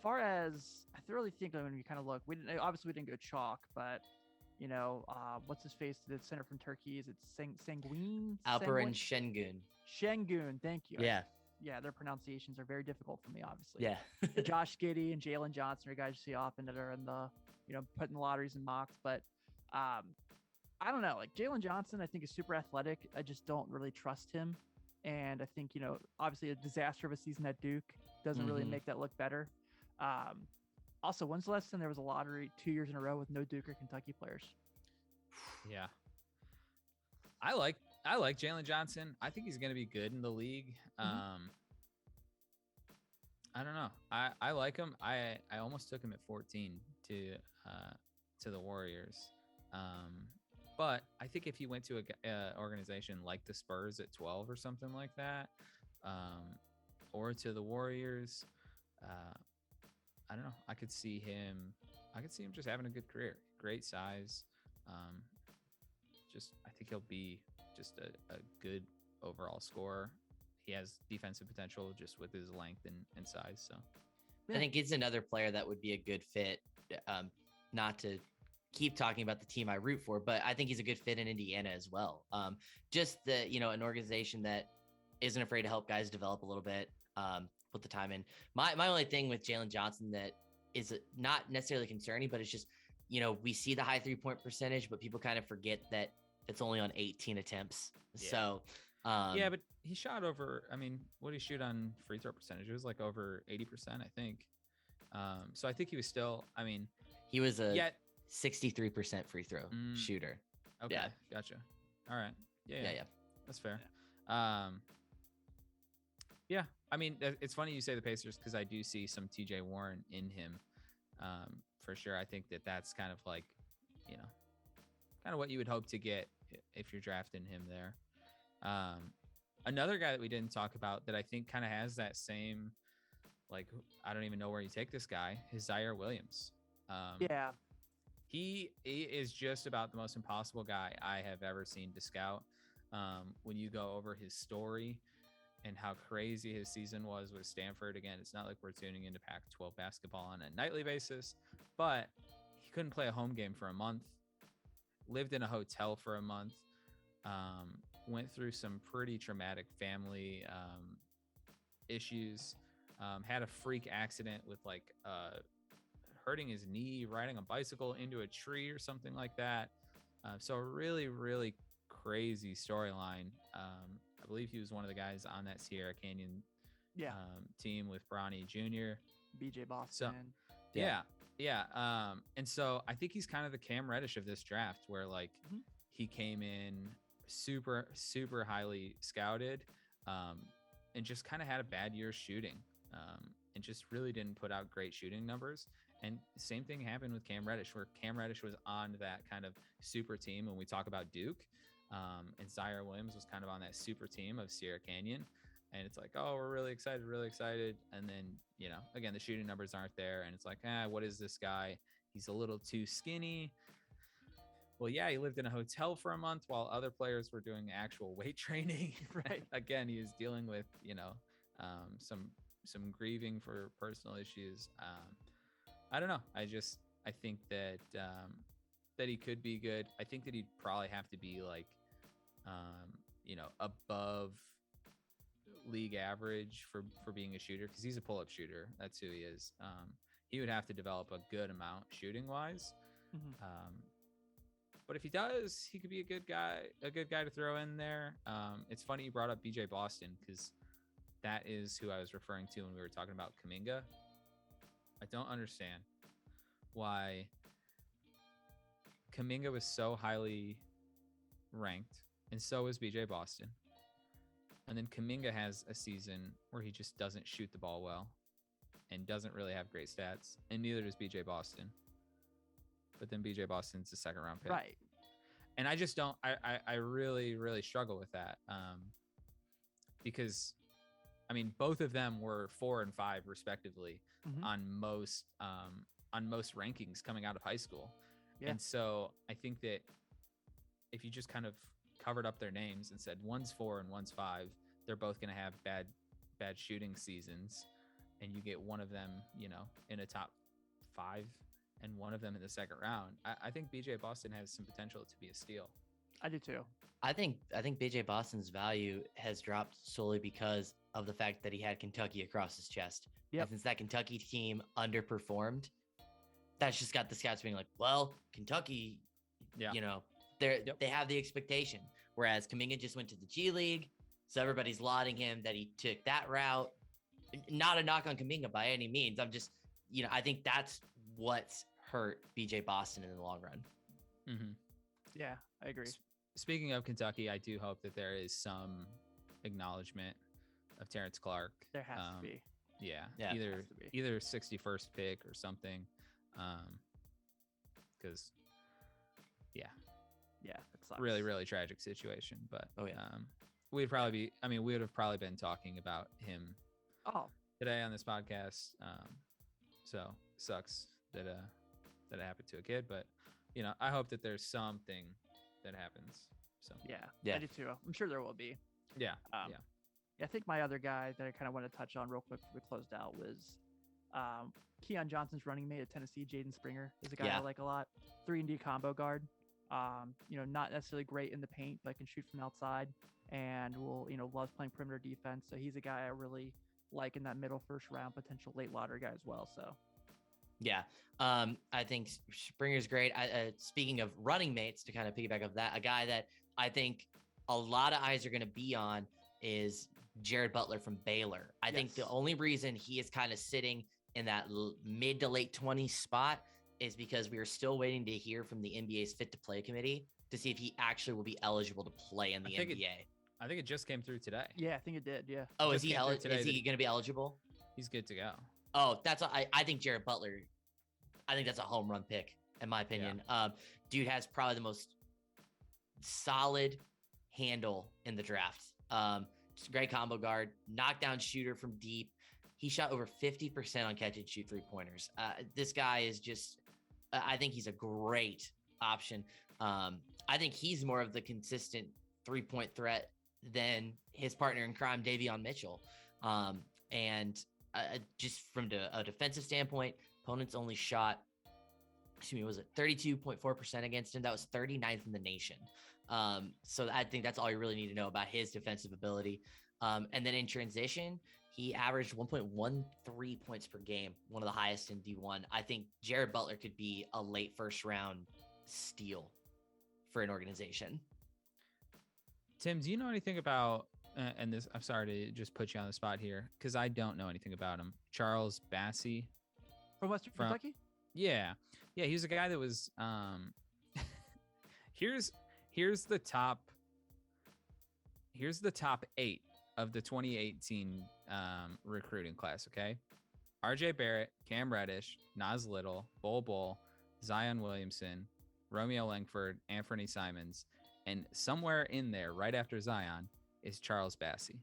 far as I thoroughly think when we kind of look, we didn't go chalk, but what's his face? The center from Turkey, is it Sanguine? Alperen Şengün. Şengün, thank you. Yeah. Yeah, their pronunciations are very difficult for me, obviously. Yeah. Josh Giddey and Jalen Johnson are guys you see often that are in the, putting the lotteries and mocks. But I don't know. Like Jalen Johnson, I think is super athletic. I just don't really trust him. And I think, obviously a disaster of a season at Duke doesn't really make that look better. Also, when's the last time there was a lottery 2 years in a row with no Duke or Kentucky players? Yeah. I like Jalen Johnson. I think he's going to be good in the league. I don't know. I like him. I almost took him at 14 to the Warriors. But I think if he went to a organization like the Spurs at 12 or something like that, or to the Warriors, I don't know. I could see him just having a good career. Great size. I think he'll be just a good overall scorer. He has defensive potential just with his length and size. So I think he's another player that would be a good fit. Not to keep talking about the team I root for, but I think he's a good fit in Indiana as well. Just an organization that isn't afraid to help guys develop a little bit, put the time in. My only thing with Jalen Johnson that is not necessarily concerning, but it's just, we see the high 3-point percentage, but people kind of forget that it's only on 18 attempts. Yeah. So, but he shot over, what did he shoot on free throw percentage? It was like over 80%, I think. So I think he was still, he was 63% free throw shooter. Okay. Yeah. Gotcha. All right. Yeah. That's fair. Yeah. It's funny you say the Pacers because I do see some TJ Warren in him. For sure. I think that's kind of like, kind of what you would hope to get if you're drafting him there. Another guy that we didn't talk about that I think kind of has that same, like, I don't even know where you take this guy, is Zaire Williams. He is just about the most impossible guy I have ever seen to scout. When you go over his story and how crazy his season was with Stanford, again, it's not like we're tuning into Pac-12 basketball on a nightly basis, but he couldn't play a home game for a month, lived in a hotel for a month, went through some pretty traumatic family issues, had a freak accident with hurting his knee, riding a bicycle into a tree or something like that. So a really, really crazy storyline. I believe he was one of the guys on that Sierra Canyon team with Bronny Jr. BJ Boston. So, and so I think he's kind of the Cam Reddish of this draft where he came in super, super highly scouted and just kind of had a bad year shooting and just really didn't put out great shooting numbers. And same thing happened with Cam Reddish, where Cam Reddish was on that kind of super team when we talk about Duke. And Zaire Williams was kind of on that super team of Sierra Canyon. And it's like, oh, we're really excited. And then, again, the shooting numbers aren't there. And it's like, what is this guy? He's a little too skinny. Well, yeah, he lived in a hotel for a month while other players were doing actual weight training. Right. Again, he was dealing with, some grieving for personal issues. I don't know. I think that he could be good. I think that he'd probably have to be above league average for being a shooter, because he's a pull-up shooter. That's who he is. He would have to develop a good amount shooting wise. But if he does, he could be a good guy to throw in there. It's funny you brought up BJ Boston, because that is who I was referring to when we were talking about Kuminga. I don't understand why Kuminga was so highly ranked, and so was BJ Boston. And then Kuminga has a season where he just doesn't shoot the ball well and doesn't really have great stats, and neither does BJ Boston. But then BJ Boston's a second round pick. Right. And I just don't, I really, really struggle with that. Because both of them were 4 and 5 respectively on most rankings coming out of high school. Yeah. And so I think that if you just kind of covered up their names and said one's 4 and one's 5, they're both going to have bad shooting seasons. and you get one of them, in a top 5 and one of them in the second round, I think BJ Boston has some potential to be a steal. I do too. I think BJ Boston's value has dropped solely because of the fact that he had Kentucky across his chest. Yep. And since that Kentucky team underperformed, that's just got the scouts being like, well, Kentucky, they have the expectation. Whereas Kuminga just went to the G League, so everybody's lauding him that he took that route. Not a knock on Kuminga by any means. I'm just, I think that's what's hurt BJ Boston in the long run. Mm-hmm. Yeah, I agree. Speaking of Kentucky, I do hope that there is some acknowledgement of Terrence Clark. There has to be. Yeah. Either 61st pick or something. Because yeah, it sucks. Really, really tragic situation. But we would have probably been talking about him today on this podcast. So sucks that it happened to a kid, but I hope that there's something that happens. So yeah, I do too. I'm sure there will be. Yeah. I think my other guy that I kind of want to touch on real quick before we closed out was Keon Johnson's running mate at Tennessee. Jaden Springer is a guy I like a lot. 3-and-D combo guard. Not necessarily great in the paint, but can shoot from outside and loves playing perimeter defense. So he's a guy I really like in that middle first round, potential late lottery guy as well. So yeah, I think Springer's great. Speaking of running mates, to kind of piggyback off that, a guy that I think a lot of eyes are going to be on is Jared Butler from Baylor. I think the only reason he is kind of sitting in that mid to late 20s spot is because we are still waiting to hear from the NBA's Fit to Play committee to see if he actually will be eligible to play in the NBA. I think it just came through today. Yeah, I think it did. Yeah. Oh, is he going to be eligible? He's good to go. Oh, I think Jared Butler, I think that's a home run pick in my opinion. Yeah. Dude has probably the most solid handle in the draft. Just a great combo guard, knockdown shooter from deep. He shot over 50% on catch and shoot 3-pointers. This guy is just, I think he's a great option. I think he's more of the consistent 3-point threat than his partner in crime, Davion Mitchell. Just from a defensive standpoint, opponents only shot, was it 32.4% against him? That was 39th in the nation. So I think that's all you really need to know about his defensive ability. And then in transition, he averaged 1.13 points per game, one of the highest in D1. I think Jared Butler could be a late first round steal for an organization. Tim, do you know anything about, and this, I'm sorry to just put you on the spot here, because I don't know anything about him, Charles Bassey? From Western Kentucky? Yeah. Yeah, he was a guy that was, here's the top 8 of the 2018 recruiting class, okay? RJ Barrett, Cam Reddish, Nas Little, Bol, Zion Williamson, Romeo Langford, Anthony Simons, and somewhere in there, right after Zion, is Charles Bassey.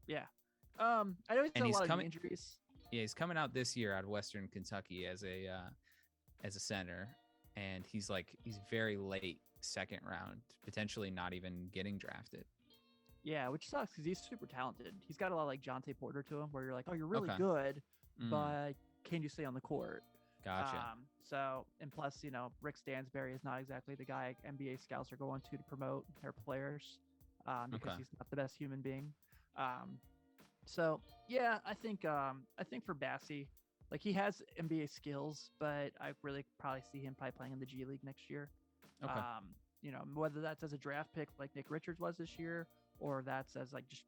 Yeah. I know he's had a lot of injuries. Yeah, he's coming out this year out of Western Kentucky as a center, and he's very late second round, potentially not even getting drafted. Yeah, which sucks because he's super talented. He's got a lot like Jonte Porter to him, where you're like, oh, you're really good, but can you stay on the court? Gotcha. And plus, Rick Stansberry is not exactly the guy NBA scouts are going to promote their players because he's not the best human being. So yeah, I think for Bassey, he has NBA skills, but I really probably see him probably playing in the G League next year. Okay. Whether that's as a draft pick like Nick Richards was this year, or that's as just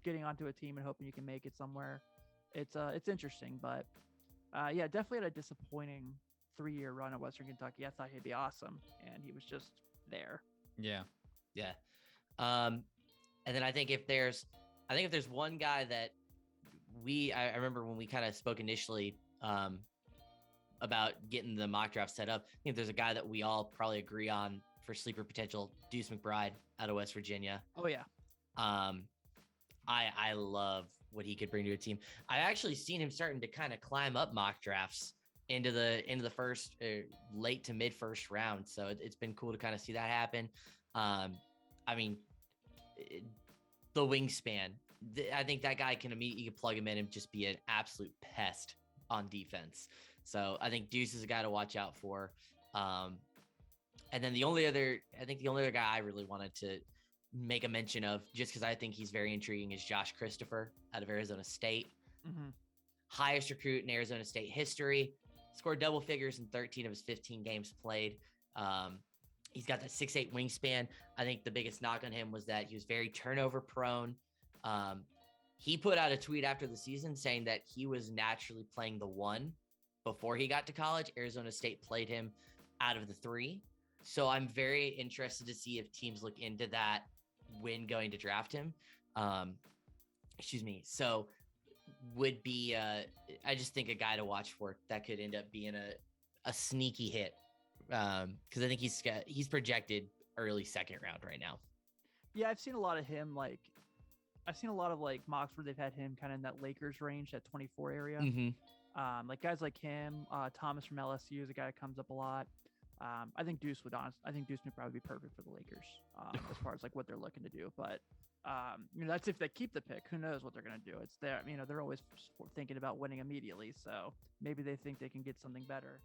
getting onto a team and hoping you can make it somewhere. It's interesting, but definitely had a disappointing 3-year run at Western Kentucky. I thought he'd be awesome, and he was just there. Yeah. And then I think if there's one guy that I remember when we kind of spoke initially about getting the mock draft set up, I think there's a guy that we all probably agree on for sleeper potential, Deuce McBride out of West Virginia. Oh yeah. I love what he could bring to a team. I actually seen him starting to kind of climb up mock drafts into the first late to mid first round. So it's been cool to kind of see that happen. The wingspan I think that guy can immediately, you can plug him in and just be an absolute pest on defense. So I think Deuce is a guy to watch out for. And then the only other guy I really wanted to make a mention of, just because I think he's very intriguing, is Josh Christopher out of Arizona State. Highest recruit in Arizona State history. Scored double figures in 13 of his 15 games played. He's got that 6'8" wingspan. I think the biggest knock on him was that he was very turnover prone. He put out a tweet after the season saying that he was naturally playing the 1 before he got to college. Arizona State played him out of the 3. So I'm very interested to see if teams look into that when going to draft him. So would be, I just think a guy to watch for that could end up being a sneaky hit. Because I think he's projected early second round right now. Yeah, I've seen a lot of him. Like, I've seen a lot of like mocks where they've had him kind of in that Lakers range, that 24 area. Like guys like him, Thomas from LSU is a guy that comes up a lot. I think Deuce would probably be perfect for the Lakers as far as like what they're looking to do. But that's if they keep the pick. Who knows what they're going to do? It's there. They're always thinking about winning immediately. So maybe they think they can get something better.